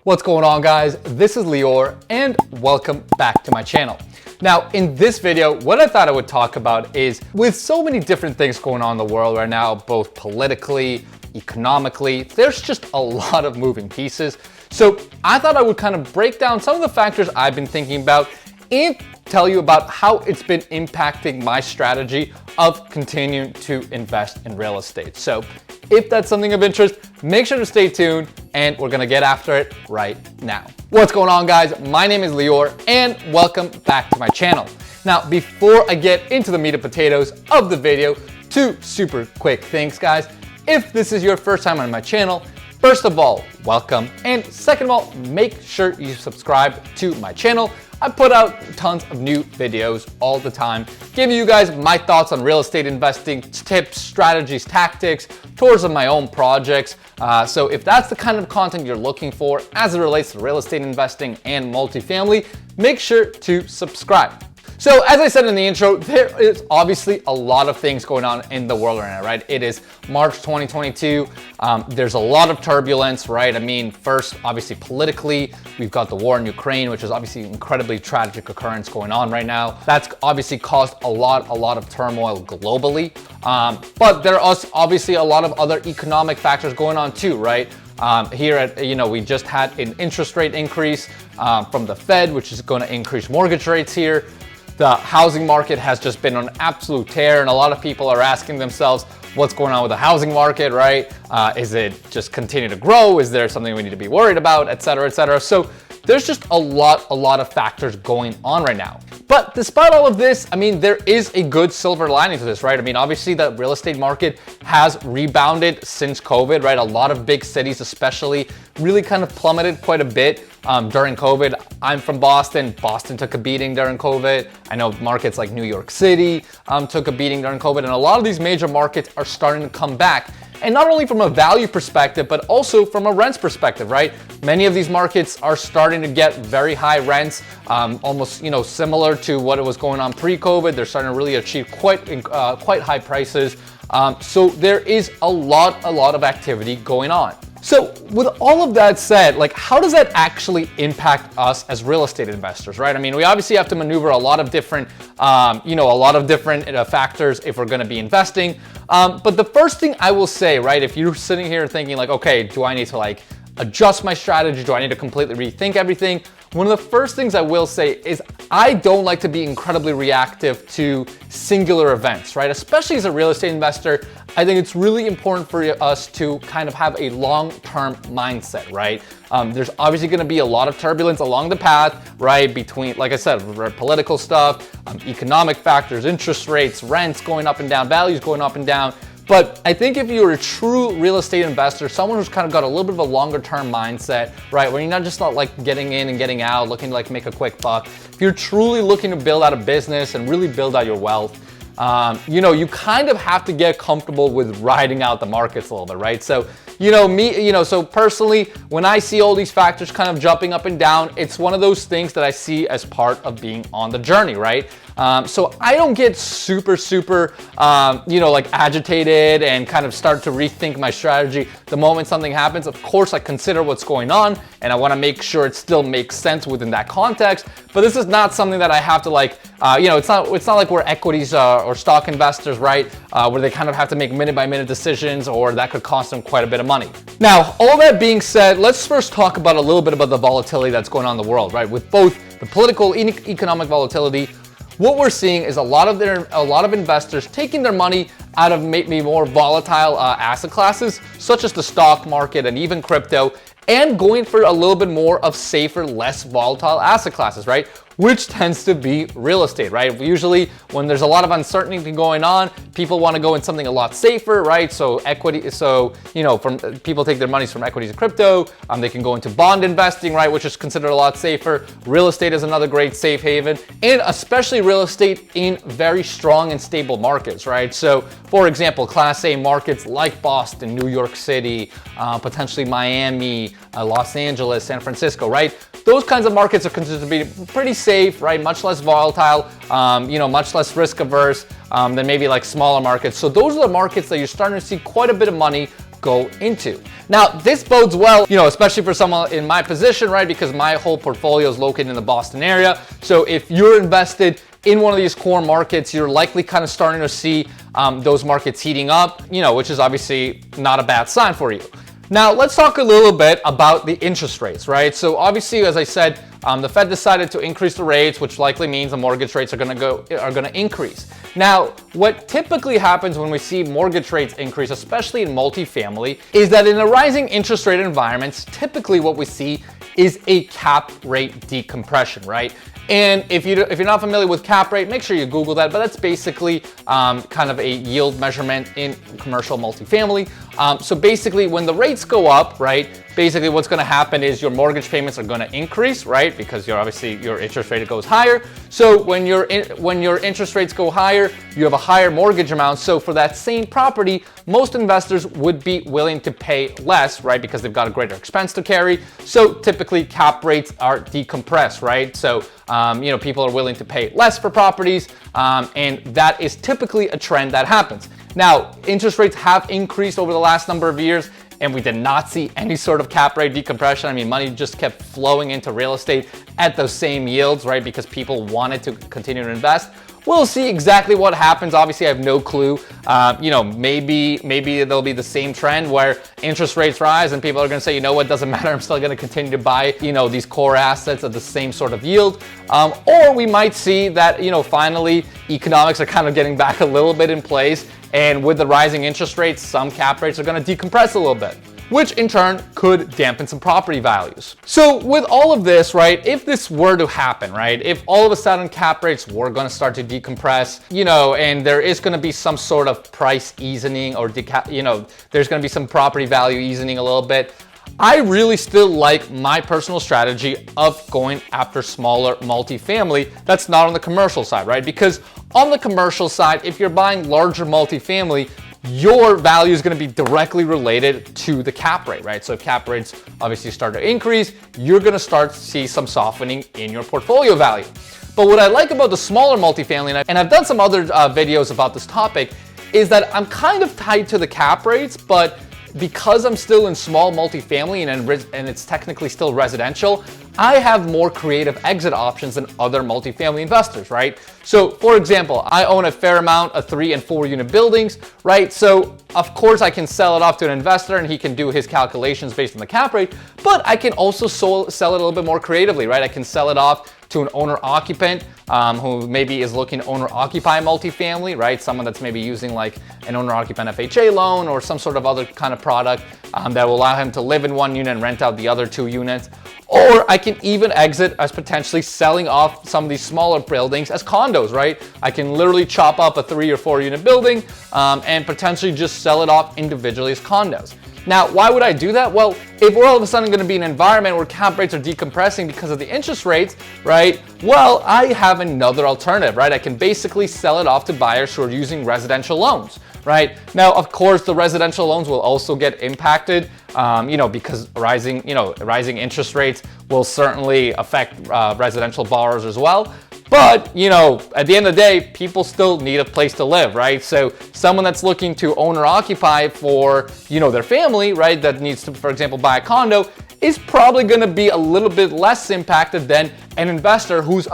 What's going on, guys? This is Lior and welcome back to my channel. Now, in this video, what I thought I would talk about is with so many different things going on in the world right now, both politically, economically, there's just a lot of moving pieces. So I thought I would kind of break down some of the factors I've been thinking about and tell you about how it's been impacting my strategy of continuing to invest in real estate. So if that's something of interest, make sure to stay tuned and we're gonna get after it right now. What's going on, guys? My name is Lior and welcome back to my channel. Now, before I get into the meat and potatoes of the video, two super quick things, guys. If this is your first time on my channel, first of all, welcome. And second of all, make sure you subscribe to my channel. I put out tons of new videos all the time, giving you guys my thoughts on real estate investing, tips, strategies, tactics, tours of my own projects. So if that's the kind of content you're looking for as it relates to real estate investing and multifamily, make sure to subscribe. So as I said in the intro, there is obviously a lot of things going on in the world right now, right? It is March 2022. There's a lot of turbulence, right? I mean, first, obviously politically, we've got the war in Ukraine, which is obviously an incredibly tragic occurrence going on right now. That's obviously caused a lot of turmoil globally. But there are obviously a lot of other economic factors going on too, right? Here at, we just had an interest rate increase from the Fed, which is going to increase mortgage rates here. The housing market has just been on an absolute tear, and a lot of people are asking themselves, what's going on with the housing market, right? Is it just continue to grow? Is there something we need to be worried about, et cetera, et cetera? So there's just a lot of factors going on right now. But despite all of this, I mean, there is a good silver lining to this, right? I mean, obviously the real estate market has rebounded since COVID, right? A lot of big cities especially really kind of plummeted quite a bit during COVID. I'm from Boston. Boston took a beating during COVID. I know markets like New York City took a beating during COVID, and a lot of these major markets are starting to come back. And not only from a value perspective, but also from a rents perspective, right? Many of these markets are starting to get very high rents, almost similar to what it was going on pre-COVID. They're starting to really achieve quite high prices. So there is a lot of activity going on. So with all of that said, like, how does that actually impact us as real estate investors, right? I mean, we obviously have to maneuver a lot of different, factors if we're going to be investing. But the first thing I will say, right, if you're sitting here thinking like, okay, do I need to adjust my strategy? Do I need to completely rethink everything? One of the first things I will say is I don't like to be incredibly reactive to singular events, right? Especially as a real estate investor, I think it's really important for us to kind of have a long-term mindset, right? There's obviously going to be a lot of turbulence along the path, right? Between, like I said, political stuff, economic factors, interest rates, rents going up and down, values going up and down. But I think if you're a true real estate investor, someone who's kind of got a little bit of a longer term mindset, right, where you're not just getting in and getting out, looking to make a quick buck. If you're truly looking to build out a business and really build out your wealth, you kind of have to get comfortable with riding out the markets a little bit, right? So, so personally, when I see all these factors kind of jumping up and down, it's one of those things that I see as part of being on the journey, right? So I don't get super, agitated and kind of start to rethink my strategy the moment something happens. Of course, I consider what's going on and I want to make sure it still makes sense within that context. But this is not something that I have to it's not like we're equities or stock investors, right? Where they kind of have to make minute by minute decisions, or that could cost them quite a bit of money. Now, all that being said, let's first talk about a little bit about the volatility that's going on in the world, right? With both the political and economic volatility, what we're seeing is a lot of investors taking their money out of maybe more volatile asset classes, such as the stock market and even crypto, and going for a little bit more of safer, less volatile asset classes, right? Which tends to be real estate, right? Usually when there's a lot of uncertainty going on, people want to go in something a lot safer, right? So people take their monies from equities and crypto, they can go into bond investing, right? Which is considered a lot safer. Real estate is another great safe haven, and especially real estate in very strong and stable markets, right? So for example, Class A markets like Boston, New York City, potentially Miami, Los Angeles, San Francisco, right? Those kinds of markets are considered to be pretty safe, right? Much less volatile, much less risk averse than maybe smaller markets. So those are the markets that you're starting to see quite a bit of money go into. Now, this bodes well, especially for someone in my position, right? Because my whole portfolio is located in the Boston area. So if you're invested in one of these core markets, you're likely kind of starting to see those markets heating up, which is obviously not a bad sign for you. Now, let's talk a little bit about the interest rates, right? So obviously, as I said, the Fed decided to increase the rates, which likely means the mortgage rates are going to increase. Now, what typically happens when we see mortgage rates increase, especially in multifamily, is that in a rising interest rate environments, typically what we see is a cap rate decompression, right? And if you're not familiar with cap rate, make sure you Google that, but that's basically kind of a yield measurement in commercial multifamily. So basically when the rates go up, right, basically what's gonna happen is your mortgage payments are gonna increase, right? Because your interest rate goes higher. So when your interest rates go higher, you have a higher mortgage amount. So for that same property, most investors would be willing to pay less, right? Because they've got a greater expense to carry. So typically cap rates are decompressed, right? So people are willing to pay less for properties, and that is typically a trend that happens. Now, interest rates have increased over the last number of years, and we did not see any sort of cap rate decompression. I mean, money just kept flowing into real estate at those same yields, right? Because people wanted to continue to invest. We'll see exactly what happens. Obviously, I have no clue. Maybe there'll be the same trend where interest rates rise and people are going to say, you know what, doesn't matter. I'm still going to continue to buy, these core assets at the same sort of yield. Or we might see that, finally economics are kind of getting back a little bit in place. And with the rising interest rates, some cap rates are going to decompress a little bit, which in turn could dampen some property values. So with all of this, right, if this were to happen, right, if all of a sudden cap rates were going to start to decompress, and there is going to be some sort of price easing or, there's going to be some property value easing a little bit, I really still like my personal strategy of going after smaller multifamily that's not on the commercial side, right? Because on the commercial side, if you're buying larger multifamily, your value is going to be directly related to the cap rate, right? So if cap rates obviously start to increase, you're going to start to see some softening in your portfolio value. But what I like about the smaller multifamily, and I've done some other videos about this topic, is that I'm kind of tied to the cap rates, but because I'm still in small multifamily and it's technically still residential, I have more creative exit options than other multifamily investors, right? So for example, I own a fair amount of 3 and 4 unit buildings, right? So of course I can sell it off to an investor and he can do his calculations based on the cap rate, but I can also sell it a little bit more creatively, right? I can sell it off to an owner occupant who maybe is looking to owner occupy multifamily, right? Someone that's maybe using like an owner occupant FHA loan or some sort of other kind of product that will allow him to live in one unit and rent out the other 2 units. Or I can even exit as potentially selling off some of these smaller buildings as condos, right? I can literally chop up a 3 or 4 unit building and potentially just sell it off individually as condos. Now, why would I do that? Well, if we're all of a sudden going to be in an environment where cap rates are decompressing because of the interest rates, right? Well, I have another alternative, right? I can basically sell it off to buyers who are using residential loans, right? Now, of course, the residential loans will also get impacted, because rising interest rates will certainly affect residential borrowers as well. But, at the end of the day, people still need a place to live, right? So someone that's looking to own or occupy for, their family, right, that needs to, for example, buy a condo, is probably going to be a little bit less impacted than an investor who's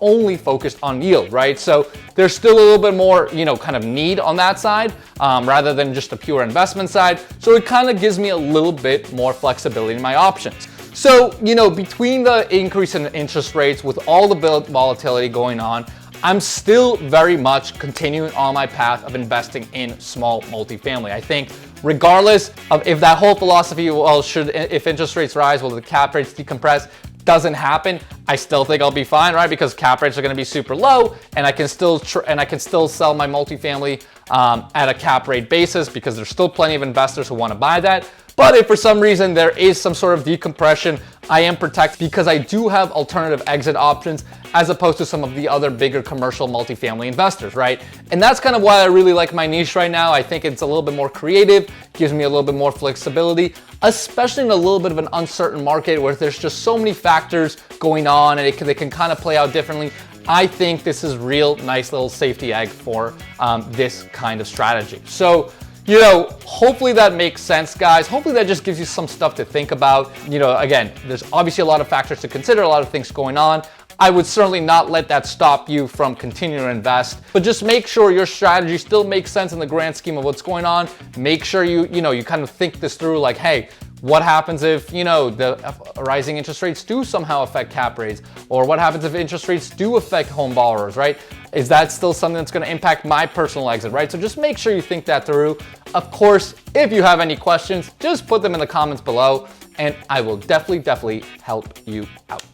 only focused on yield, right? So there's still a little bit more, kind of need on that side rather than just a pure investment side. So it kind of gives me a little bit more flexibility in my options. So, between the increase in interest rates with all the volatility going on, I'm still very much continuing on my path of investing in small multifamily. I think regardless of if that whole philosophy, if interest rates rise, will the cap rates decompress, doesn't happen, I still think I'll be fine, right? Because cap rates are going to be super low, and I can still sell my multifamily at a cap rate basis because there's still plenty of investors who want to buy that. But if for some reason there is some sort of decompression, I am protected because I do have alternative exit options as opposed to some of the other bigger commercial multifamily investors, right? And that's kind of why I really like my niche right now. I think it's a little bit more creative, gives me a little bit more flexibility, especially in a little bit of an uncertain market where there's just so many factors going on and they can kind of play out differently. I think this is real nice little safety egg for this kind of strategy. So, Hopefully that makes sense, guys. Hopefully that just gives you some stuff to think about. Again, there's obviously a lot of factors to consider, a lot of things going on. I would certainly not let that stop you from continuing to invest, but just make sure your strategy still makes sense in the grand scheme of what's going on. Make sure you kind of think this through, like, hey, what happens if, the rising interest rates do somehow affect cap rates? Or what happens if interest rates do affect home borrowers, right? Is that still something that's going to impact my personal exit, right? So just make sure you think that through. Of course, if you have any questions, just put them in the comments below, and I will definitely help you out.